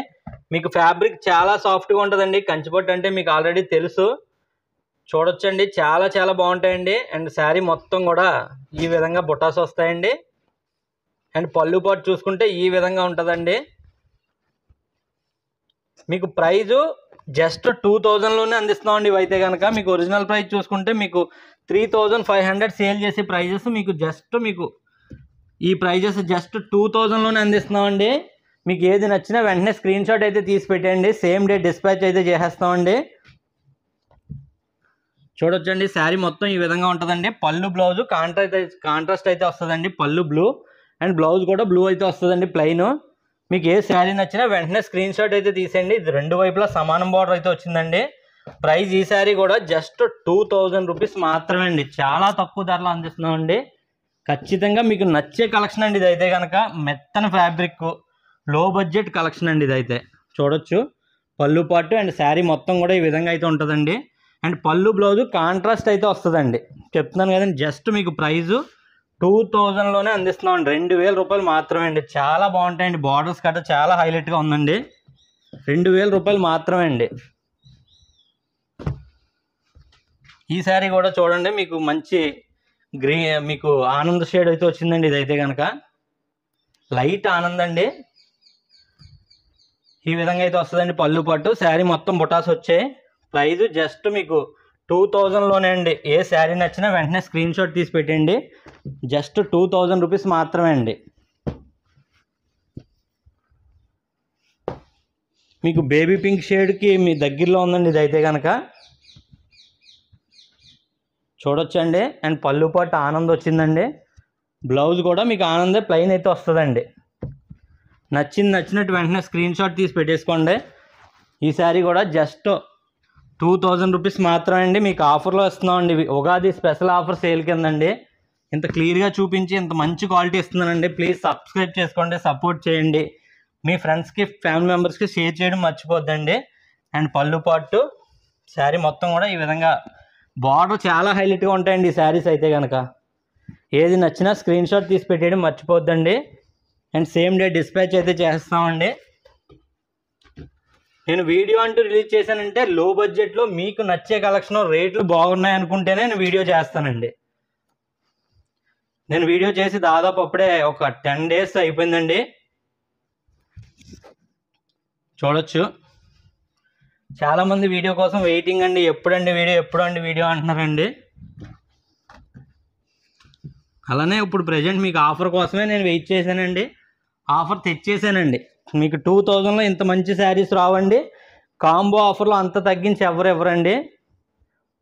మీకు ఫ్యాబ్రిక్ చాలా సాఫ్ట్గా ఉంటుందండి. కంచిపట్టు అంటే మీకు ఆల్రెడీ తెలుసు. చూడొచ్చండి, చాలా చాలా బాగుంటాయండి. అండ్ శారీ మొత్తం కూడా ఈ విధంగా బుటాస్ వస్తాయండి. అండ్ పళ్ళు పాటు చూసుకుంటే ఈ విధంగా ఉంటుందండి. మీకు ప్రైజు జస్ట్ 2000లోనే అందిస్తున్నామండి ఇవైతే కనుక. మీకు ఒరిజినల్ ప్రైస్ చూసుకుంటే మీకు 3500 సేల్ చేసే ప్రైజెస్ మీకు ఈ ప్రైజెస్ జస్ట్ 2000లోనే అందిస్తున్నామండి. మీకు ఏది నచ్చినా వెంటనే స్క్రీన్ షాట్ అయితే తీసి పెట్టండి, సేమ్ డే డిస్పాచ్ అయితే చేసేస్తామండి. చూడొచ్చండి, శారీ మొత్తం ఈ విధంగా ఉంటుందండి. పళ్ళు బ్లౌజ్ కాంట్రాస్ట్ అయితే వస్తుందండి. పళ్ళు బ్లూ అండ్ బ్లౌజ్ కూడా బ్లూ అయితే వస్తుందండి ప్లెయిన్. మీకు ఏ శారీ నచ్చినా వెంటనే స్క్రీన్ షాట్ అయితే తీసేయండి. ఇది రెండు వైపులా సమానం బార్డర్ అయితే వచ్చిందండి. ప్రైస్ ఈ శారీ కూడా జస్ట్ 2000 రూపీస్ మాత్రమే అండి. చాలా తక్కువ ధరలో అందిస్తున్నామండి. ఖచ్చితంగా మీకు నచ్చే కలెక్షన్ అండి ఇదైతే కనుక. మెత్తన ఫ్యాబ్రిక్, లో బడ్జెట్ కలెక్షన్ అండి ఇదైతే. చూడొచ్చు, పళ్ళు పాటు అండ్ శారీ మొత్తం కూడా ఈ విధంగా అయితే ఉంటుందండి. అండ్ పళ్ళు బ్లౌజు కాంట్రాస్ట్ అయితే వస్తుందండి. చెప్తున్నాను కదండి, జస్ట్ మీకు ప్రైజు 2000లోనే అందిస్తున్నామండి. 2000 రూపాయలు మాత్రమే అండి. చాలా బాగుంటాయండి, బార్డర్స్ కట్ట చాలా హైలైట్గా ఉందండి. 2000 రూపాయలు మాత్రమే అండి. ఈ శారీ కూడా చూడండి, మీకు మంచి మీకు ఆనంద్ షేడ్ అయితే వచ్చిందండి ఇదైతే కనుక. లైట్ ఆనంద్ అండి. ఈ విధంగా అయితే వస్తుందండి పళ్ళు పట్టు. శారీ మొత్తం బుటాస్ వచ్చాయి. ప్రైజ్ జస్ట్ మీకు 2000లోనే అండి. ఏ శారీ నచ్చినా వెంటనే స్క్రీన్ షాట్ తీసి పెట్టండి. జస్ట్ 2000 రూపీస్ మాత్రమే అండి. మీకు బేబీ పింక్ షేడ్కి మీ దగ్గరలో ఉందండి ఇదైతే కనుక. చూడొచ్చండి. అండ్ పళ్ళు పట్టు ఆనంద్ వచ్చిందండి. బ్లౌజ్ కూడా మీకు ఆనందే ప్లెయిన్ అయితే వస్తుందండి. నచ్చినట్టు వెంటనే స్క్రీన్ షాట్ తీసి పెట్టేసుకోండి. ఈ శారీ కూడా జస్ట్ 2000 రూపీస్ మాత్రమే అండి. మీకు ఆఫర్లో ఇస్తున్నామండి. ఉగాది స్పెషల్ ఆఫర్ సేల్ కిందండి. ఇంత క్లియర్గా చూపించి ఇంత మంచి క్వాలిటీ ఇస్తున్నానండి. ప్లీజ్ సబ్స్క్రైబ్ చేసుకోండి, సపోర్ట్ చేయండి. మీ ఫ్రెండ్స్కి ఫ్యామిలీ మెంబర్స్కి షేర్ చేయడం మర్చిపోద్దండి. అండ్ పళ్ళు పాటు శారీ మొత్తం కూడా ఈ విధంగా బార్డర్ చాలా హైలైట్గా ఉంటాయండి ఈ శారీస్ అయితే కనుక. ఏది నచ్చినా స్క్రీన్ షాట్ తీసి పెట్టేయడం మర్చిపోద్దండి. అండ్ సేమ్ డే డిస్పాచ్ అయితే చేస్తామండి. నేను వీడియో అంటూ రిలీజ్ చేశానంటే లో బడ్జెట్లో మీకు నచ్చే కలెక్షన్, రేట్లు బాగున్నాయి అనుకుంటేనే నేను వీడియో చేస్తానండి. నేను వీడియో చేసి దాదాపు అప్పుడే ఒక 10 డేస్ అయిపోయిందండి. చూడొచ్చు, చాలామంది వీడియో కోసం వెయిటింగ్ అండి. ఎప్పుడండి వీడియో అంటున్నారండి. అలానే ఇప్పుడు ప్రజెంట్ మీకు ఆఫర్ కోసమే నేను వెయిట్ చేశానండి. ఆఫర్ తెచ్చేసానండి. మీకు 2000లో ఇంత మంచి శారీస్ రావండి. కాంబో ఆఫర్లో అంత తగ్గించి ఎవరు ఇవ్వరండి.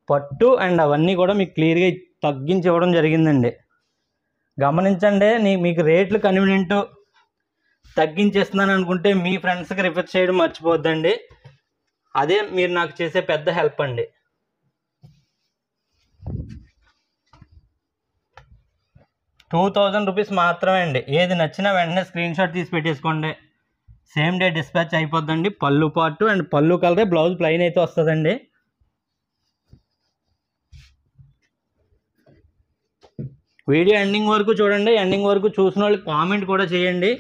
పట్టు అండ్ అవన్నీ కూడా మీకు క్లియర్గా తగ్గించి ఇవ్వడం జరిగిందండి. గమనించండి. మీకు రేట్లు కన్వీనియంట్ తగ్గించేస్తున్నాను అనుకుంటే మీ ఫ్రెండ్స్కి రిఫర్ చేయడం మర్చిపోద్దండి. అదే మీరు నాకు చేసే పెద్ద హెల్ప్ అండి. ₹2000 మాత్రమే అండి. ఏది నచ్చినా వెంటనే స్క్రీన్ షాట్ తీసి పెట్టేసుకోండి. సేమ్ డే డిస్పాచ్ అయిపోద్దండి. పళ్ళు పార్ట్ అండ్ పళ్ళు కలరే, బ్లౌజ్ ప్లెయిన్ అయితే వస్తుందండి. వీడియో ఎండింగ్ వరకు చూడండి. ఎండింగ్ వరకు చూసిన వాళ్ళు కామెంట్ కూడా చేయండి.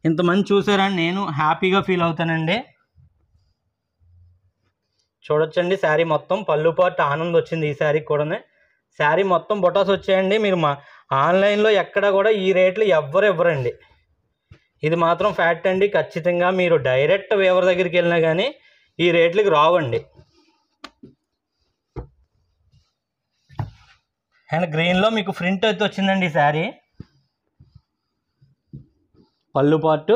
ఇంతమంది చూసారని నేను హ్యాపీగా ఫీల్ అవుతానండి. చూడొచ్చండి శారీ మొత్తం పళ్ళు పార్ట్ ఆనంద్ వచ్చింది. ఈ శారీకి కూడా శారీ మొత్తం బొటాస్ వచ్చాయండి. మీరు మా ఆన్లైన్లో ఎక్కడ కూడా ఈ రేట్లు ఎవ్వరు ఇవ్వరండి. ఇది మాత్రం ఫ్యాక్ట్ అండి. ఖచ్చితంగా మీరు డైరెక్ట్ ఎవరి దగ్గరికి వెళ్ళినా కానీ ఈ రేట్లకి రావండి. అండ్ గ్రీన్లో మీకు ప్రింట్ అయితే వచ్చిందండి ఈ శారీ. పళ్ళు పార్ట్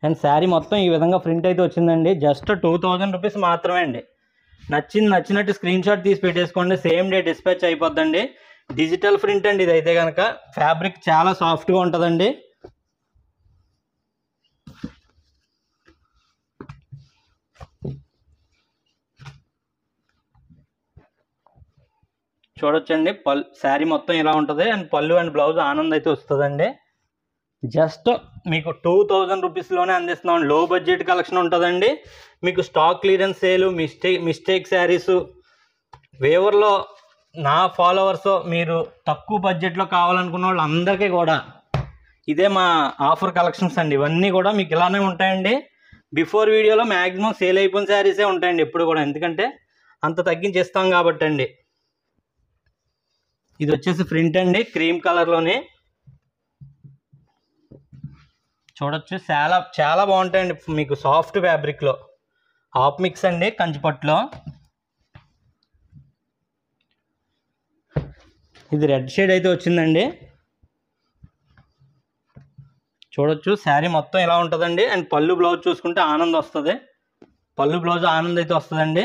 అండ్ శారీ మొత్తం ఈ విధంగా ప్రింట్ అయితే వచ్చిందండి. జస్ట్ 2000 రూపీస్ మాత్రమే అండి. నచ్చినట్టు స్క్రీన్ షాట్ తీసి పెట్టేసుకోండి. సేమ్ డే డిస్పాచ్ అయిపోద్దండి. డిజిటల్ ప్రింట్ అండి. ఇది అయితే కనుక ఫ్యాబ్రిక్ చాలా సాఫ్ట్గా ఉంటుందండి. చూడొచ్చండి శారీ మొత్తం ఇలా ఉంటుంది. అండ్ పళ్ళు అండ్ బ్లౌజ్ ఆనంద్ అయితే వస్తుందండి. జస్ట్ మీకు 2000 రూపీస్లోనే అందిస్తున్నాం. లో బడ్జెట్ కలెక్షన్ ఉంటుందండి. మీకు stock clearance sale, mistake saris, వేవర్లో నా ఫాలోవర్స్ మీరు తక్కువ బడ్జెట్లో కావాలనుకున్న వాళ్ళు అందరికీ కూడా ఇదే మా ఆఫర్ కలెక్షన్స్ అండి. ఇవన్నీ కూడా మీకు ఇలానే ఉంటాయండి. బిఫోర్ వీడియోలో మ్యాక్సిమం సేల్ అయిపోయిన శారీసే ఉంటాయండి ఎప్పుడు కూడా, ఎందుకంటే అంత తగ్గించి ఇస్తాం కాబట్టి అండి. ఇది వచ్చేసి ప్రింట్ అండి, క్రీమ్ కలర్లోనే చూడొచ్చు. చాలా బాగుంటాయండి. మీకు సాఫ్ట్ ఫ్యాబ్రిక్లో హాఫ్ మిక్స్ అండి, కంచిపట్టులో. ఇది రెడ్ షేడ్ అయితే వచ్చిందండి. చూడొచ్చు శారీ మొత్తం ఇలా ఉంటుందండి. అండ్ పళ్ళు బ్లౌజ్ చూసుకుంటే ఆనంద్ వస్తుంది. పళ్ళు బ్లౌజ్ ఆనంద్ అయితే వస్తుందండి.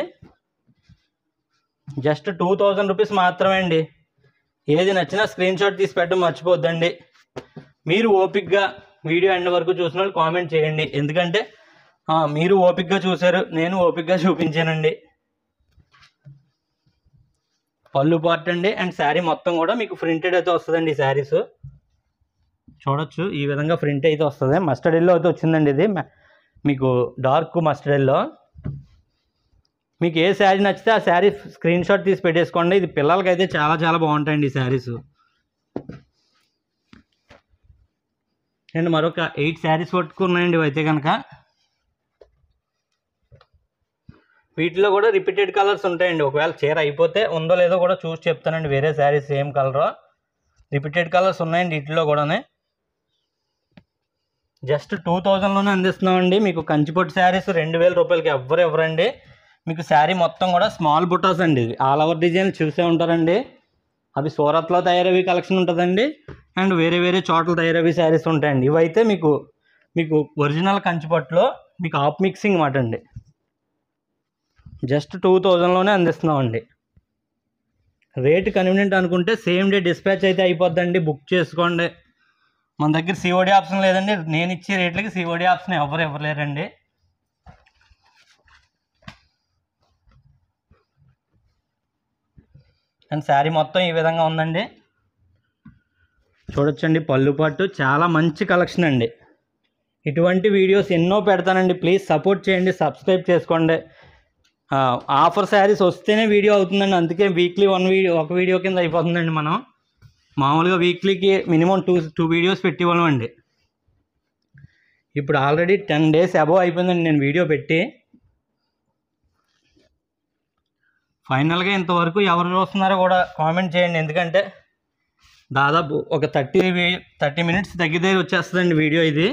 జస్ట్ 2000 రూపీస్ మాత్రమే అండి. ఏది నచ్చినా స్క్రీన్ షాట్ తీసి పెట్టడం మర్చిపోద్దండి. మీరు ఓపిక్గా వీడియో ఎండ్ వరకు చూసిన వాళ్ళు కామెంట్ చేయండి. ఎందుకంటే మీరు ఓపిక్గా చూశారు, నేను ఓపిక్గా చూపించానండి. పళ్ళు పార్ట్ అండి. అండ్ శారీ మొత్తం కూడా మీకు ప్రింటెడ్ అయితే వస్తుందండి. ఈ శారీస్ చూడొచ్చు ఈ విధంగా ప్రింట్ అయితే వస్తుంది. మస్టర్డ్ ఎల్లో అయితే వచ్చిందండి. ఇది మీకు డార్క్ మస్టర్డ్ ఎల్లో. మీకు ఏ శారీ నచ్చితే ఆ శారీ స్క్రీన్ షాట్ తీసి పెట్టేసుకోండి. ఇది పిల్లలకైతే చాలా బాగుంటాయండి ఈ శారీస్. అండ్ మరొక 8 శారీస్ పట్టుకున్నాయండి అయితే కనుక. వీటిలో కూడా రిపీటెడ్ కలర్స్ ఉంటాయండి. ఒకవేళ చీర అయిపోతే ఉందో లేదో కూడా చూసి చెప్తానండి. వేరే saris same colour repeated colours ఉన్నాయండి వీటిలో కూడా. జస్ట్ 2000లోనే అందిస్తున్నామండి. మీకు కంచిపట్టు శారీస్ 2000 రూపాయలకి ఎవ్వరు ఇవ్వరండి. మీకు శారీ మొత్తం కూడా స్మాల్ బుటాస్ అండి. ఇది ఆల్ ఓవర్ డిజైన్ చూసే ఉంటారండి. అవి సూరత్లో తయారవి కలెక్షన్ ఉంటుందండి. అండ్ వేరే చోట్ల తయారవి శారీస్ ఉంటాయండి. ఇవైతే మీకు ఒరిజినల్ కంచిపట్టులో మీకు హాఫ్ మిక్సింగ్ మాట అండి. జస్ట్ 2000లోనే అందిస్తున్నామండి. రేట్ కన్వీనియంట్ అనుకుంటే సేమ్ డే డిస్పాచ్ అయితే అయిపోద్దండి. బుక్ చేసుకోండి. మన దగ్గర సిఓడి ఆప్షన్ లేదండి. నేను ఇచ్చే రేట్లకి సిఓడి ఆప్షన్ ఎవరు ఇవ్వలేరండి. అండ్ శారీ మొత్తం ఈ విధంగా ఉందండి. చూడొచ్చండి పళ్ళు పాటు చాలా మంచి కలెక్షన్ అండి. ఇటువంటి వీడియోస్ ఎన్నో పెడతానండి. ప్లీజ్ సపోర్ట్ చేయండి, సబ్స్క్రైబ్ చేసుకోండి. ఆఫర్ శారీస్ వస్తేనే వీడియో అవుతుందండి. అందుకే వీక్లీ ఒక వీడియో కింద అయిపోతుందండి. మనం మామూలుగా వీక్లీకి మినిమం టూ వీడియోస్ పెట్టేవాళ్ళం అండి. ఇప్పుడు ఆల్రెడీ 10 days అబోవ్ అయిపోయిందండి నేను వీడియో పెట్టి. ఫైనల్గా ఇంతవరకు ఎవరు చూస్తున్నారో కూడా కామెంట్ చేయండి. ఎందుకంటే దాదాపు ఒక 30 minutes దగ్గర వచ్చేస్తుందండి వీడియో ఇది.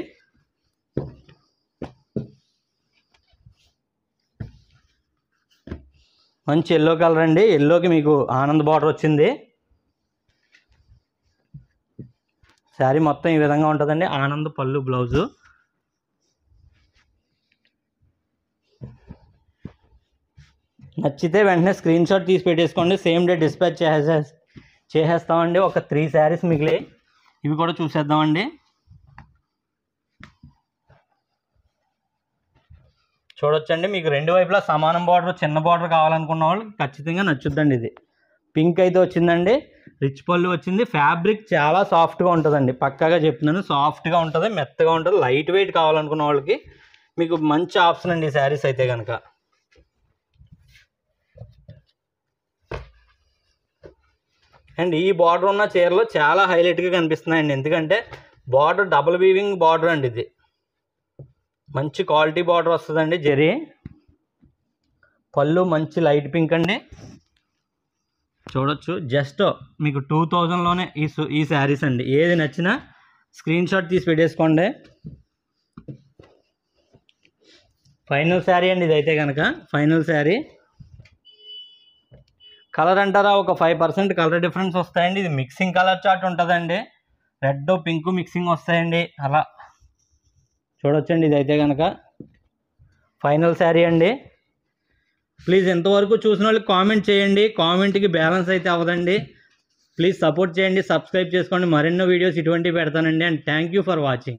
మంచి ఎల్లో కలర్ అండి. ఎల్లోకి మీకు ఆనంద్ బార్డర్ వచ్చింది. శారీ మొత్తం ఈ విధంగా ఉంటుందండి. ఆనంద్ పళ్ళు బ్లౌజు. నచ్చితే వెంటనే స్క్రీన్ షాట్ తీసి పెట్టేసుకోండి. సేమ్ డే డిస్పాచ్ చేసేస్తామండి. ఒక 3 శారీస్ మిగిలి, ఇవి కూడా చూసేద్దామండి. చూడొచ్చండి మీకు రెండు వైపులా సమానం బార్డర్, చిన్న బార్డర్ కావాలనుకున్న వాళ్ళు ఖచ్చితంగా నచ్చుద్దండి. ఇది పింక్ అయితే వచ్చిందండి. రిచ్ పళ్ళు వచ్చింది. ఫ్యాబ్రిక్ చాలా సాఫ్ట్గా ఉంటుందండి, పక్కాగా చెప్తున్నాను. సాఫ్ట్గా ఉంటుంది, మెత్తగా ఉంటుంది. లైట్ వెయిట్ కావాలనుకున్న వాళ్ళకి మీకు మంచి ఆప్షన్ అండి ఈ శారీస్ అయితే కనుక. అండ్ ఈ బార్డర్ ఉన్న చీరలో చాలా హైలైట్గా కనిపిస్తున్నాయండి, ఎందుకంటే బార్డర్ డబుల్ వీవింగ్ బార్డర్ అండి. ఇది మంచి క్వాలిటీ బార్డర్ వస్తుందండి. జరీ పళ్ళు మంచి లైట్ పింక్ అండి, చూడొచ్చు. జస్ట్ మీకు 2000లోనే ఈ శారీస్ అండి. ఏది నచ్చినా స్క్రీన్ షాట్ తీసి పెట్టేసుకోండి. ఫైనల్ శారీ అండి ఇదైతే కనుక. ఫైనల్ శారీ కలర్ అంటారా, ఒక 5% కలర్ డిఫరెన్స్ వస్తాయండి. ఇది మిక్సింగ్ కలర్ చార్ట్ ఉంటుందండి, రెడ్ పింక్ మిక్సింగ్ వస్తాయండి. అలా చూడొచ్చండి ఇదైతే కనుక ఫైనల్ శారీ అండి. ప్లీజ్ ఎంతవరకు చూసిన వాళ్ళకి కామెంట్ చేయండి, కామెంట్కి బ్యాలెన్స్ అయితే అవ్వదండి. ప్లీజ్ సపోర్ట్ చేయండి, సబ్స్క్రైబ్ చేసుకోండి. మరెన్నో వీడియోస్ ఇటువంటివి పెడతానండి. And thank you for watching.